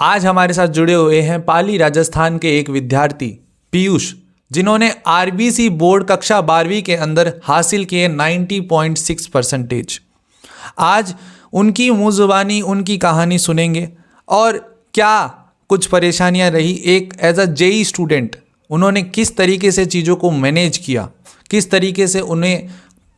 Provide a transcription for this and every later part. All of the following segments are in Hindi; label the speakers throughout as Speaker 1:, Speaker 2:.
Speaker 1: आज हमारे साथ जुड़े हुए हैं पाली राजस्थान के एक विद्यार्थी पीयूष, जिन्होंने आरबीसी बोर्ड कक्षा 12वीं के अंदर हासिल किए 90.6%। आज उनकी मुँह जुबानी उनकी कहानी सुनेंगे और क्या कुछ परेशानियां रही एक एज अ जेई स्टूडेंट, उन्होंने किस तरीके से चीज़ों को मैनेज किया, किस तरीके से उन्हें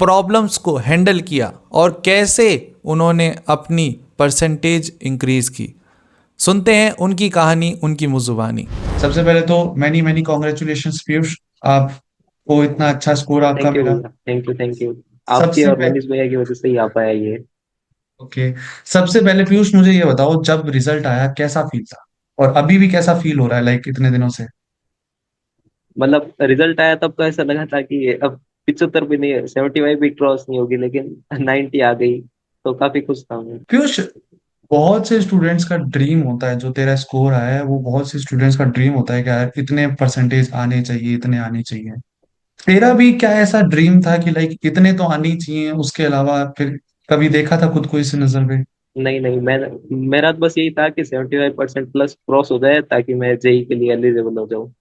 Speaker 1: प्रॉब्लम्स को हैंडल किया और कैसे उन्होंने अपनी परसेंटेज इंक्रीज की। सुनते हैं उनकी कहानी, उनकी मुजुबानी।
Speaker 2: सबसे पहले तो मैनी मैनी कॉन्ग्रेचुलेशंस पीयूष, आपको इतना अच्छा स्कोर आपका
Speaker 1: थैंक यू
Speaker 2: मिला।
Speaker 1: भैया, थैंक यू थैंक यू। आपकी
Speaker 2: सबसे
Speaker 1: और
Speaker 2: पहले
Speaker 1: मनीष भैया की वजह से ही आ पाया ये।
Speaker 2: ओके, सबसे पहले पीयूष मुझे ये बताओ, जब रिजल्ट आया कैसा फील था और अभी भी कैसा फील हो रहा है, लाइक इतने दिनों से।
Speaker 1: मतलब रिजल्ट आया तब तो ऐसा लगा था कि अब 75 भी नहीं, 75 भी क्रॉस नहीं होगी, लेकिन 90 आ गई तो काफी खुश था मैं।
Speaker 2: पीयूष, बहुत से स्टूडेंट्स का ड्रीम होता है, जो तेरा स्कोर आया है वो बहुत से स्टूडेंट्स का ड्रीम होता है कि यार इतने परसेंटेज आने चाहिए, इतने आने चाहिए। तेरा भी क्या ऐसा ड्रीम था कि लाइक इतने तो आने ही चाहिए, उसके अलावा फिर कभी देखा था खुद को इस नजर में?
Speaker 1: नहीं नहीं, मैं मेरा तो बस यही था कि 75% प्लस क्रॉस हो जाए ताकि मैं जेई के लिए एलिजिबल हो जाऊँ।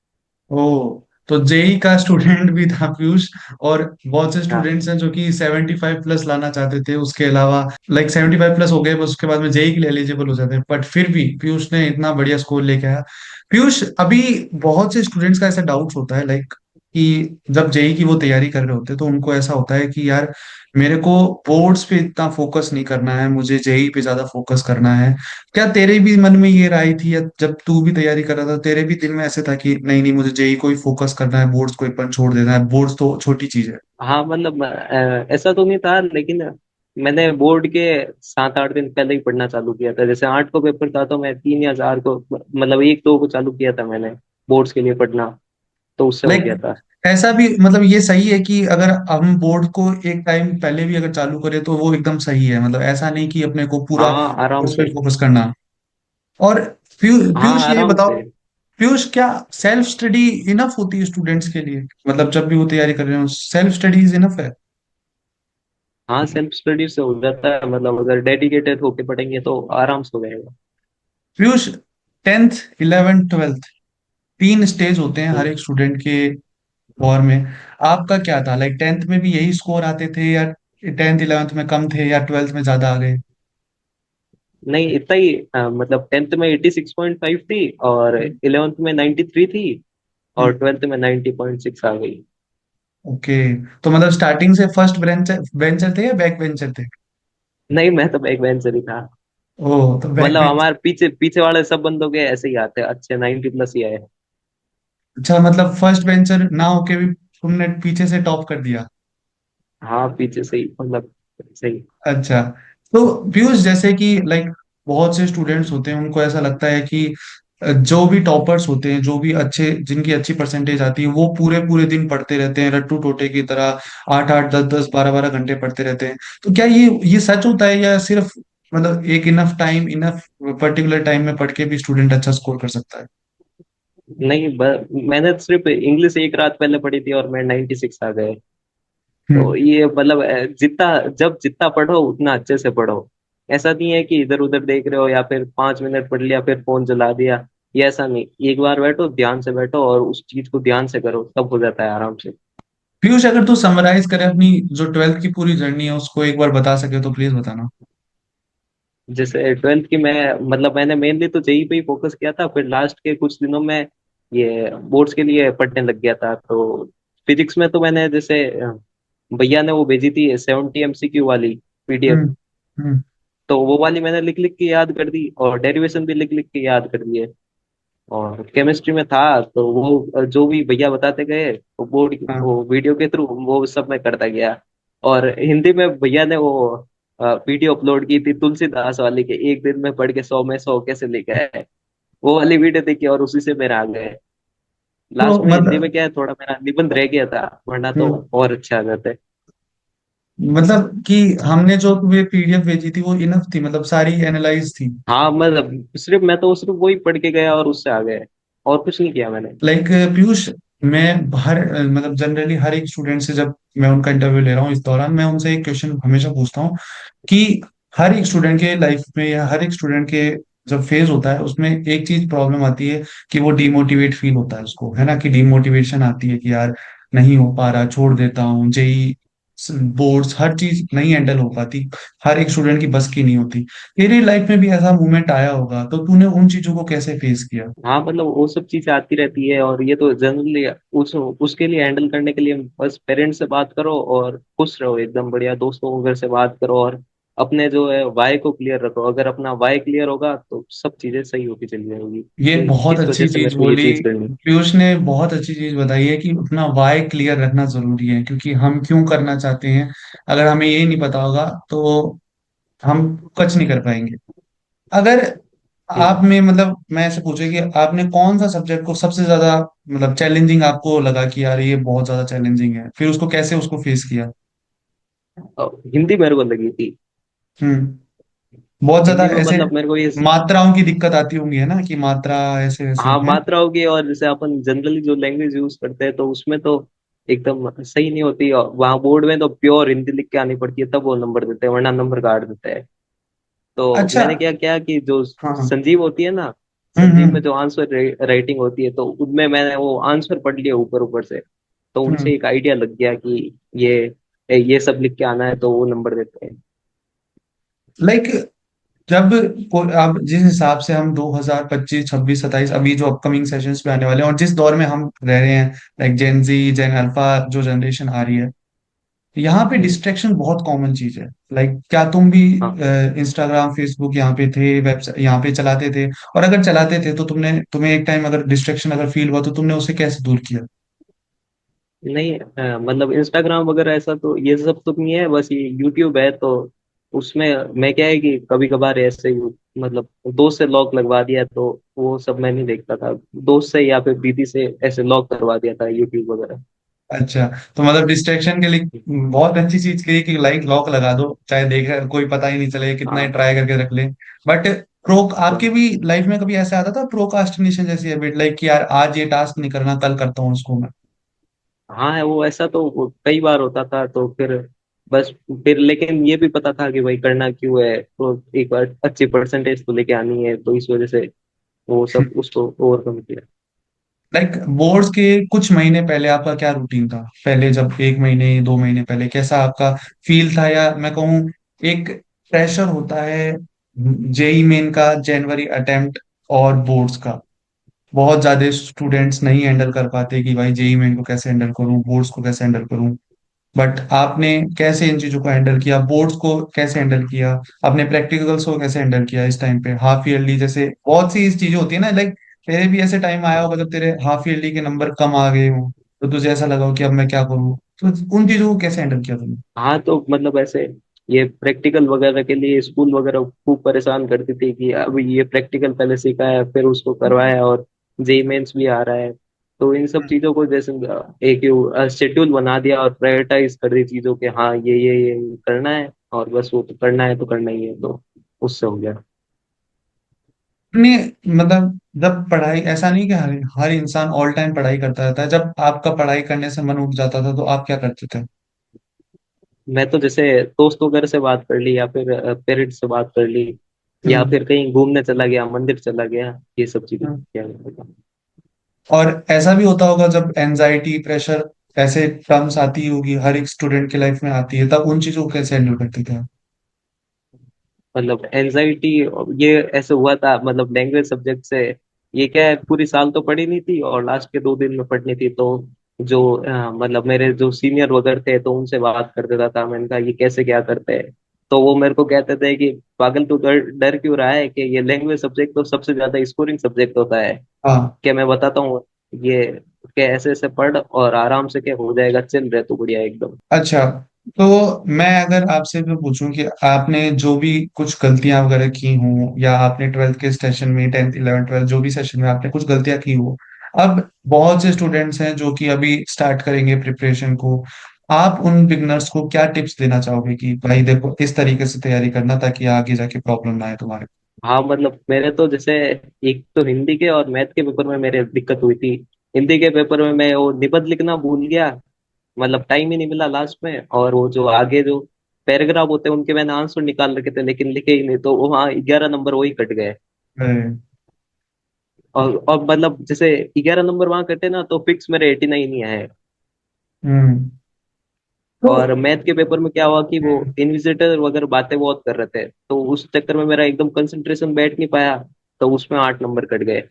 Speaker 2: ओ, तो जेई का स्टूडेंट भी था पीयूष। और बहुत से
Speaker 1: हाँ
Speaker 2: स्टूडेंट्स हैं जो कि 75 प्लस लाना चाहते थे, उसके अलावा लाइक 75 प्लस हो गए बस, उसके बाद में जेई के लिए एलिजिबल हो जाते हैं, बट फिर भी पीयूष ने इतना बढ़िया स्कोर लेके आया। पीयूष, अभी बहुत से स्टूडेंट्स का ऐसा डाउट होता है लाइक कि जब जेई की वो तैयारी कर रहे होते हैं तो उनको ऐसा होता है कि यार मेरे को बोर्ड्स पे इतना फोकस नहीं करना है, मुझे जेई पे ज्यादा फोकस करना है। क्या तेरे भी मन में ये राय थी, या जब तू भी तैयारी कर रहा था तेरे भी दिल में ऐसे था कि नहीं नहीं, मुझे जेई को ही फोकस करना है, बोर्ड्स को एक बार छोड़ देना है, बोर्ड्स तो छोटी चीज है?
Speaker 1: हाँ, मतलब ऐसा तो नहीं था, लेकिन मैंने बोर्ड के 7-8 दिन पहले ही पढ़ना चालू किया था। जैसे 8 को पेपर था तो मैं 3 या 4 को, मतलब 1-2 को चालू किया था मैंने बोर्ड्स के लिए पढ़ना, तो उससे हो गया
Speaker 2: लाइक
Speaker 1: था।
Speaker 2: ऐसा भी मतलब ये सही है कि अगर हम बोर्ड को एक टाइम पहले भी अगर चालू करें तो वो एकदम सही है, मतलब ऐसा नहीं कि अपने को पूरा
Speaker 1: हाँ आराम
Speaker 2: उस
Speaker 1: से।
Speaker 2: पर फोकस करना। और
Speaker 1: हाँ
Speaker 2: पीयूष ये
Speaker 1: आराम
Speaker 2: बताओ,
Speaker 1: से।
Speaker 2: पीयूष क्या सेल्फ स्टडी इनफ होती है स्टूडेंट्स के लिए? मतलब जब भी वो तैयारी कर रहे हो सेल्फ स्टडी इज इनफ है?
Speaker 1: हाँ, सेल्फ स्टडी से हो जाता है, मतलब अगर डेडिकेटेड होके पढ़ेंगे तो आराम से हो जाएगा।
Speaker 2: पीयूष, 10th 11th 12th, तीन स्टेज होते हैं हर
Speaker 1: हम्म।
Speaker 2: एक स्टूडेंट के वॉर में। आपका क्या था, लाइक 10th में भी यही स्कोर आते थे, या 10th 11th में कम थे, या 12th में ज्यादा आ गए?
Speaker 1: नहीं, इतना ही मतलब 10th में 86.5 थी, और 11th में 93 थी, और 12th में 90.6 आ गई।
Speaker 2: ओके, तो मतलब स्टार्टिंग से फर्स्ट बेंचर बेंचर थे या बैक बेंचर थे?
Speaker 1: नहीं, मैं तो बैक बेंचर ही था।
Speaker 2: ओह, तो बैक
Speaker 1: मतलब
Speaker 2: बेंच।
Speaker 1: हमारे पीछे पीछे वाले सब बंदों के ऐसे ही आते हैं, अच्छे 90 प्लस ही आए।
Speaker 2: अच्छा, मतलब फर्स्ट बेंचर ना होके भी तुमने पीछे से टॉप कर दिया?
Speaker 1: हाँ, पीछे से ही, मतलब सही।
Speaker 2: अच्छा, तो पीयूष जैसे कि लाइक बहुत से स्टूडेंट्स होते हैं, उनको ऐसा लगता है कि जो भी टॉपर्स होते हैं, जो भी अच्छे जिनकी अच्छी परसेंटेज आती है, वो पूरे पूरे दिन पढ़ते रहते हैं रट्टू टोटे की तरह, 8 8 10 10 12 12 घंटे पढ़ते रहते हैं। तो क्या ये सच होता है, या सिर्फ मतलब एक enough time, enough particular time में पढ़ के भी स्टूडेंट अच्छा स्कोर कर सकता है?
Speaker 1: नहीं, मैंने तो सिर्फ इंग्लिश एक रात पहले पढ़ी थी और मैं 96 आ गए। तो
Speaker 2: हम्म।
Speaker 1: ये मतलब जितना पढ़ो उतना अच्छे से पढ़ो। ऐसा नहीं है कि इधर उधर देख रहे हो या फिर 5 मिनट पढ़ लिया फिर फोन चला दिया। ये ऐसा नहीं, एक बार बैठो, ध्यान से बैठो और उस चीज को ध्यान से करो, तब हो जाता है आराम से।
Speaker 2: पीयूष, अगर तू समराइज करे अपनी जो 12th की पूरी जर्नी है उसको एक बार बता सके तो प्लीज बताना।
Speaker 1: जैसे 12th की, मैं मतलब मैंने मेनली तो जेई पे ही फोकस किया था, फिर लास्ट के कुछ दिनों में ये बोर्ड्स के लिए पढ़ने लग गया था। तो फिजिक्स में तो मैंने जैसे भैया ने वो भेजी थी 70 एमसीक्यू वाली पीडीएफ,
Speaker 2: हम्म। हम्म।
Speaker 1: तो वो वाली मैंने लिख लिख के याद कर दी, और डेरिवेशन भी लिख लिख के याद कर दिए। और केमिस्ट्री में था तो वो जो भी भैया बताते गए, वो बोर्ड
Speaker 2: हाँ।
Speaker 1: वो वीडियो के थ्रू वो सब मैं करता गया। और हिंदी में भैया ने वो वीडियो अपलोड की थी तुलसीदास वाली के, एक दिन में पढ़ के 100 में 100 कैसे लिखा है, वो वाली वीडियो देखी और उसी से मेरा आ गए।
Speaker 2: तो
Speaker 1: लास्ट में हिंदी में
Speaker 2: मतलब
Speaker 1: क्या है, थोड़ा मेरा निबंध रह गया था, वरना तो
Speaker 2: हम्म,
Speaker 1: और अच्छा आ जाते।
Speaker 2: मतलब कि हमने जो तुम्हें पीडीएफ भेजी थी वो इनफ थी, मतलब सारी एनालाइज थी?
Speaker 1: हाँ, मतलब सिर्फ मैं तो सिर्फ वही पढ़ के गया और उससे आ गए, और कुछ नहीं किया मैंने।
Speaker 2: लाइक पीयूष, मैं हर मतलब जनरली हर एक स्टूडेंट से जब मैं उनका इंटरव्यू ले रहा हूँ इस दौरान मैं उनसे एक क्वेश्चन हमेशा पूछता हूँ कि हर एक स्टूडेंट के लाइफ में या हर एक स्टूडेंट के जब फेज होता है उसमें एक चीज प्रॉब्लम आती है कि वो डिमोटिवेट फील होता है उसको, है ना, कि डिमोटिवेशन आती है कि यार नहीं हो पा रहा, छोड़ देता हूँ, जेई बोर्ड्स हर चीज नहीं हैंडल हो पाती, हर एक स्टूडेंट की बस की नहीं होती। तेरी लाइफ में भी ऐसा मोमेंट आया होगा, तो तूने उन चीजों को कैसे फेस किया?
Speaker 3: हाँ मतलब वो सब चीजें आती रहती है, और ये तो जनरली उसके लिए हैंडल करने के लिए बस पेरेंट्स से बात करो और खुश रहो, एकदम बढ़िया दोस्तों वगैरह से बात करो, और अपने जो है वाई को क्लियर रखो। अगर अपना वाई क्लियर होगा तो सब चीजें सही होती चली जाएंगी,
Speaker 2: ये
Speaker 3: कि
Speaker 2: बहुत
Speaker 3: किस वजह
Speaker 2: अच्छी
Speaker 3: से
Speaker 2: चीज
Speaker 3: मेरे को ये
Speaker 2: बोली,
Speaker 3: चीज करनी है।
Speaker 2: पीयूष ने बहुत अच्छी चीज बताई है कि अपना वाई क्लियर रखना जरूरी है, क्योंकि हम क्यों करना चाहते हैं अगर हमें ये नहीं पता होगा तो हम कुछ नहीं कर पाएंगे। अगर आप
Speaker 3: हम्म।
Speaker 2: में मतलब मैं ऐसे पूछे कि आपने कौन सा सब्जेक्ट को सबसे ज्यादा मतलब चैलेंजिंग आपको लगा कि यार ये बहुत ज्यादा चैलेंजिंग है, फिर उसको कैसे उसको फेस किया?
Speaker 3: और हिंदी मेरे को लगी थी।
Speaker 2: हम्म। बहुत ज्यादा
Speaker 3: हिंदी में
Speaker 2: ऐसे
Speaker 3: मतलब मेरे को ये,
Speaker 2: मात्राओं की दिक्कत आती होंगी, है ना, कि मात्रा ऐसे ऐसे
Speaker 3: हाँ
Speaker 2: है।
Speaker 3: मात्रा होगी, और जैसे अपन जनरली जो लैंग्वेज यूज करते हैं तो उसमें तो एकदम सही नहीं होती, और वहाँ बोर्ड में तो प्योर हिंदी लिख के आनी पड़ती है, तब वो नंबर देते हैं, वरना नंबर काट देते हैं। तो
Speaker 2: अच्छा।
Speaker 3: मैंने क्या किया कि जो
Speaker 2: हाँ हाँ।
Speaker 3: संजीव होती है ना, संजीव में
Speaker 2: हम्म।
Speaker 3: जो आंसर राइटिंग होती है, तो उनमें मैंने वो आंसर पढ़ लिया ऊपर ऊपर से, तो
Speaker 2: हम्म।
Speaker 3: उनसे एक आइडिया लग गया कि ये सब लिख के आना है, तो वो नंबर देते हैं।
Speaker 2: लाइक जब अब जिस हिसाब से हम 2025 26 27 अभी जो अपकमिंग सेशंस पे आने वाले हैं और जिस दौर में हम रह रहे हैं, लाइक जेन जी जेन अल्फा जो जनरेशन आ रही है, यहाँ पे
Speaker 3: हम्म।
Speaker 2: डिस्ट्रैक्शन बहुत कॉमन चीज है। लाइक क्या तुम भी
Speaker 3: हाँ
Speaker 2: इंस्टाग्राम फेसबुक यहाँ पे थे, वेबसाइट यहाँ पे चलाते थे? और अगर चलाते थे तो तुम्हें एक टाइम अगर डिस्ट्रैक्शन अगर फील हुआ तो तुमने उसे कैसे दूर किया?
Speaker 3: नहीं, मतलब इंस्टाग्राम वगैरह ऐसा तो ये सब तो नहीं है, बस ये यूट्यूब है, तो उसमें मैं क्या है कि कभी कभार ऐसे ही मतलब दोस्त से लॉक लगवा दिया, तो वो सब मैं नहीं देखता था, दोस्त से या फिर दीदी से ऐसे लॉक करवा दिया था यूट्यूब वगैरह।
Speaker 2: अच्छा, तो मतलब डिस्ट्रैक्शन के लिए बहुत अच्छी चीज की कि लाइक लॉक लगा दो, चाहे देख कोई पता ही नहीं चले, कितना ही
Speaker 3: हाँ
Speaker 2: ट्राई करके रख ले। बट प्रो
Speaker 3: तो
Speaker 2: आपके भी लाइफ में कभी ऐसा आता था प्रोकास्टिनेशन जैसी हैबिट, लाइक कि यार आज ये टास्क नहीं करना, कल करता हूँ उसको मैं?
Speaker 3: हाँ है वो, ऐसा तो वो कई बार होता था, तो फिर बस फिर लेकिन ये भी पता था कि भाई करना क्यों है, तो एक बार अच्छी परसेंटेज तो लेके आनी है, तो इस वजह से वो सब उसको ओवरकम किया।
Speaker 2: लाइक बोर्ड्स के कुछ महीने पहले आपका क्या रूटीन था? पहले जब एक महीने 2 महीने पहले कैसा आपका फील था, या मैं कहूँ एक प्रेशर होता है जेई मेन का, जनवरी अटेम्प्ट और बोर्ड्स का, बहुत ज्यादा स्टूडेंट्स नहीं हैंडल कर पाते कि भाई जेई मेन को कैसे हैंडल करूं, बोर्ड्स को कैसे हैंडल करूं। बट आपने कैसे इन चीजों को हैंडल किया, बोर्ड्स को कैसे हैंडल किया, आपने प्रैक्टिकल्स को कैसे हैंडल किया इस टाइम पे, हाफ ईयरली जैसे बहुत सी इस चीजें होती है ना, लाइक तेरे भी ऐसे टाइम आया होगा जब तेरे हाफ ईयरली के नंबर कम आ गए हो, तो तुझे ऐसा लगा हो कि अब मैं क्या करूं, तो उन चीजों को कैसे हैंडल किया तुमने?
Speaker 3: हाँ तो मतलब ऐसे ये प्रैक्टिकल वगैरह के लिए स्कूल वगैरह खूब परेशान करती थी कि अब ये प्रैक्टिकल पहले सीखा है फिर उसको करवाया, और जेई मेंस भी आ रहा है, तो इन सब चीजों को जैसे एक शेड्यूल बना दिया और प्रायोरिटाइज कर दी चीजों के, हाँ ये करना है, और बस वो तो करना है तो करना ही है, तो उससे हो गया।
Speaker 2: अपने मतलब जब पढ़ाई, ऐसा नहीं कि हर इंसान ऑल टाइम पढ़ाई करता रहता है, जब आपका पढ़ाई करने से मन उठ जाता था तो आप क्या करते थे?
Speaker 3: मैं तो जैसे दोस्त वगैरह से बात कर ली, या फिर पेरेंट्स से बात कर ली, या
Speaker 2: हम्म।
Speaker 3: फिर कहीं घूमने चला गया, मंदिर चला गया, ये सब चीजें
Speaker 2: हम्म।
Speaker 3: किया करता था।
Speaker 2: और ऐसा भी होता होगा जब एनजाइटी प्रेशर ऐसे टर्म्स आती होगी, हर एक स्टूडेंट की लाइफ में आती है, तब उन चीजों को कैसे हैंडल करते थे आप?
Speaker 3: मतलब एनजाइटी, ये ऐसे हुआ था मतलब लैंग्वेज सब्जेक्ट से, ये क्या है पूरी साल तो पढ़ी नहीं थी, और लास्ट के 2 दिन में पढ़नी थी, तो जो मतलब मेरे जो सीनियर वगैरह थे तो उनसे बात कर देता था, मैंने कहा ये कैसे क्या करते हैं, तो वो मेरे को कहते थे कि पागल तू डर डर क्यों रहा है, कि ये लैंग्वेज सब्जेक्ट तो सबसे ज्यादा स्कोरिंग सब्जेक्ट होता है,
Speaker 2: हाँ।
Speaker 3: क्या मैं बताता हूँ ये, क्या ऐसे ऐसे पढ़ और आराम से क्या हो जाएगा, चल रहे तो बढ़िया एकदम।
Speaker 2: अच्छा, तो मैं अगर आपसे भी पूछूं कि आपने जो भी कुछ गलतियां वगैरह की हों, या आपने ट्वेल्थ के सेशन में, 10th 11th 12 जो भी सेशन में आपने कुछ गलतियां की हो, अब बहुत से स्टूडेंट्स हैं जो कि अभी स्टार्ट करेंगे प्रिपरेशन को, आप उन बिगनर्स को क्या टिप्स देना चाहोगे कि भाई देखो इस तरीके से तैयारी करना ताकि आगे जाके प्रॉब्लम ना आए तुम्हारे?
Speaker 3: हाँ मतलब मेरे तो जैसे एक तो हिंदी के और मैथ के पेपर में मेरे दिक्कत हुई थी। हिंदी के पेपर में मैं वो निबंध लिखना भूल गया, मतलब टाइम ही नहीं मिला लास्ट में, और वो जो आगे जो पैराग्राफ होते हैं उनके मैंने आंसर निकाल रखे थे लेकिन लिखे ही नहीं, तो वहाँ 11 नंबर वही कट गए।
Speaker 2: अरे,
Speaker 3: और मतलब जैसे 11 नंबर वहां कटे ना तो फिक्स मेरे 89 ही आए।
Speaker 2: हम्म। तो
Speaker 3: और मैथ के पेपर में क्या हुआ कि वो इन्विजिलेटर वगैरह बातें बहुत कर रहे थे, तो उस चक्कर में मेरा एकदम कंसंट्रेशन बैठ नहीं पाया, तो उसमें 8 नंबर कट गए।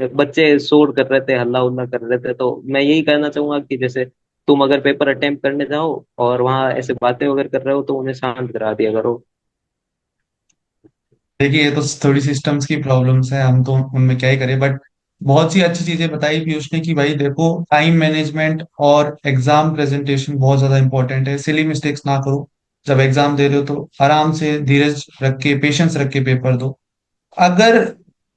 Speaker 3: बच्चे शोर कर रहे थे, हल्ला उल्ला कर रहे थे, तो मैं यही कहना चाहूंगा कि जैसे तुम अगर पेपर अटेम्प्ट करने जाओ और वहां ऐसे बातें वगैरह कर रहे हो तो उन्हें शांत करा दिया करो।
Speaker 2: देखिए, ये तो थोड़ी सिस्टम्स की प्रॉब्लम्स है, हम तो उनमें क्या ही करें, बट बहुत सी अच्छी चीजें बताई पीयूष ने कि भाई देखो, टाइम मैनेजमेंट और एग्जाम प्रेजेंटेशन बहुत ज्यादा इंपॉर्टेंट है। सिली मिस्टेक्स ना करो। जब एग्जाम दे रहे हो तो आराम से धीरज रख के, पेशेंस रख के पेपर दो। अगर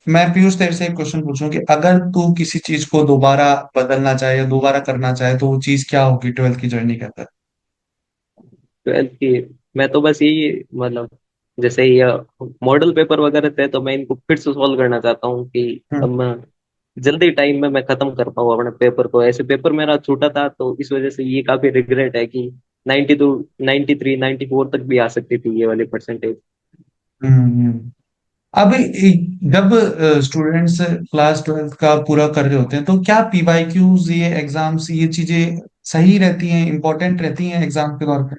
Speaker 2: मैं पीयूष तेरे से एक क्वेश्चन पूछूं कि अगर तू किसी चीज को दोबारा बदलना चाहे या दोबारा करना चाहे तो वो चीज क्या होगी 12th की जर्नी के अंदर?
Speaker 3: 12th की मैं तो बस यही मतलब जैसे ये मॉडल पेपर वगैरह थे तो मैं इनको फिर से सॉल्व करना चाहता हूँ कि अब
Speaker 2: हम्म।
Speaker 3: मैं जल्दी टाइम में मैं खत्म कर पाऊँ अपने पेपर को। ऐसे पेपर मेरा छूटा था तो इस वजह से ये काफी रिग्रेट है कि 92 93 94 तक भी आ सकती थी ये वाली परसेंटेज।
Speaker 2: हम्म। अब जब स्टूडेंट्स क्लास 12th का पूरा कर रहे होते हैं तो क्या पीवाईक्यूज, ये एग्जाम्स, ये चीजें सही रहती हैं, इंपॉर्टेंट रहती हैं एग्जाम के तौर पे?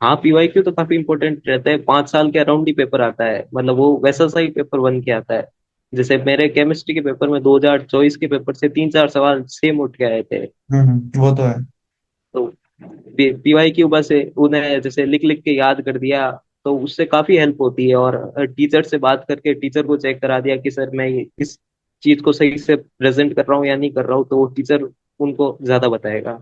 Speaker 3: हाँ, पीवाईक्यू तो काफी इंपॉर्टेंट रहता है। 5 साल के अराउंड ही पेपर आता है, मतलब वो वैसा सा ही पेपर बन के आता है। जैसे मेरे केमिस्ट्री के पेपर में 2024 के पेपर से 3 4 सवाल सेम उठ के आए थे।
Speaker 2: वो तो है।
Speaker 3: तो पीवाईक्यू बस उन्हें जैसे लिख लिख के याद कर दिया तो उससे काफी हेल्प होती है। और टीचर से बात करके टीचर को चेक करा दिया कि सर मैं इस चीज को सही से प्रेजेंट कर रहा हूँ या नहीं कर रहा हूँ, तो वो टीचर उनको ज्यादा बताएगा।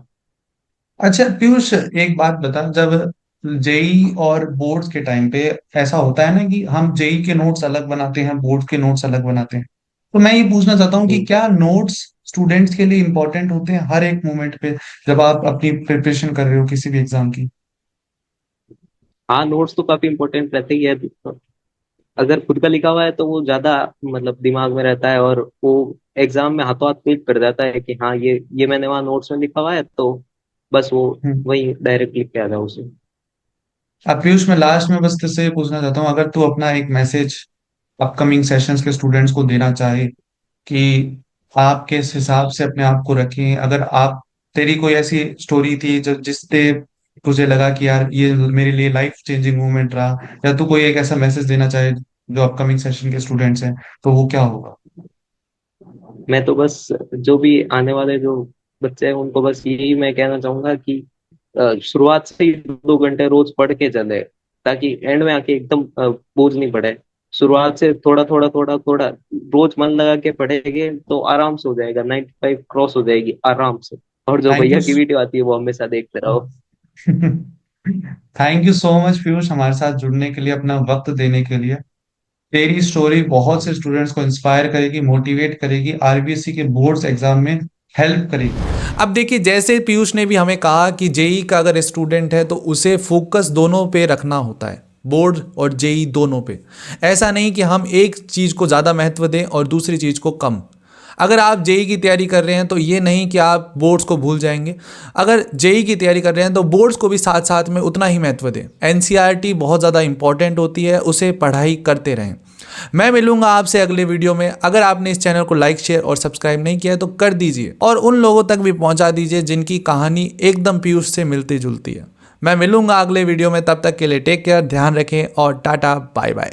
Speaker 2: अच्छा पीयूष, एक बात बता, जब जेई और बोर्ड्स के टाइम पे ऐसा होता है ना कि हम जेई के नोट्स अलग बनाते हैं, बोर्ड के नोट्स अलग बनाते हैं, तो मैं ये पूछना चाहता हूँ कि
Speaker 3: हम्म।
Speaker 2: क्या नोट्स स्टूडेंट्स के लिए इंपॉर्टेंट होते हैं हर एक मोमेंट पे जब आप अपनी प्रिपरेशन कर रहे हो किसी भी एग्जाम की?
Speaker 3: हाँ, नोट्स तो काफी इंपॉर्टेंट रहते ही है। अगर खुद का लिखा हुआ है तो वो ज्यादा मतलब दिमाग में रहता है और वो एग्जाम में हाथों हाथ क्लिक कर जाता है कि हाँ ये मैंने वहाँ नोट्स में लिखा हुआ है, तो बस वो
Speaker 2: हम्म।
Speaker 3: वही डायरेक्ट लिख के आ जाओ उसे।
Speaker 2: अब पीयूष, मैं लास्ट में बस तुझसे ये पूछना चाहता हूँ, अगर तू अपना एक मैसेज अपकमिंग सेशंस के स्टूडेंट्स को देना चाहे कि आप किस हिसाब से अपने आप को रखें, अगर आप, तेरी कोई ऐसी स्टोरी थी जो जिससे तुझे लगा कि यार ये मेरे लिए लाइफ चेंजिंग मोमेंट रहा, या तू कोई एक ऐसा मैसेज देना चाहे जो अपकमिंग सेशन के स्टूडेंट्स हैं, तो वो क्या होगा?
Speaker 3: मैं तो बस जो भी आने वाले जो बच्चे हैं उनको बस यही मैं कहना चाहूंगा कि शुरुआत से ही 2 घंटे रोज पढ़ के चले, ताकि एंड में आके एकदम बोझ नहीं पड़े। शुरुआत से थोड़ा थोड़ा थोड़ा थोड़ा रोज मन लगा के पढ़ेंगे तो आराम से हो जाएगा, 95 क्रॉस हो जाएगी आराम से। और जो
Speaker 2: थैंक यू।
Speaker 3: भैया की वीडियो आती है वो हमेशा देखते रहो।
Speaker 2: Thank you so much Piyush, हमारे साथ जुड़ने के लिए, अपना वक्त देने के लिए। तेरी स्टोरी बहुत से स्टूडेंट्स को इंस्पायर करेगी, मोटिवेट करेगी, आरबीएससी के बोर्ड्स एग्जाम में हेल्प करेगी।
Speaker 1: अब देखिए, जैसे पीयूष ने भी हमें कहा कि जेई का अगर स्टूडेंट है तो उसे फोकस दोनों पे रखना होता है, बोर्ड और जेई दोनों पे। ऐसा नहीं कि हम एक चीज़ को ज़्यादा महत्व दें और दूसरी चीज़ को कम। अगर आप जेई की तैयारी कर रहे हैं तो ये नहीं कि आप बोर्ड्स को भूल जाएंगे। अगर जेई की तैयारी कर रहे हैं तो बोर्ड्स को भी साथ साथ में उतना ही महत्व दें। एनसीईआरटी बहुत ज़्यादा इंपॉर्टेंट होती है, उसे पढ़ाई करते रहें। मैं मिलूंगा आपसे अगले वीडियो में। अगर आपने इस चैनल को लाइक, शेयर और सब्सक्राइब नहीं किया है तो कर दीजिए और उन लोगों तक भी पहुंचा दीजिए जिनकी कहानी एकदम पीयूष से मिलती जुलती है। मैं मिलूंगा अगले वीडियो में, तब तक के लिए टेक केयर, ध्यान रखें और टाटा बाय बाय।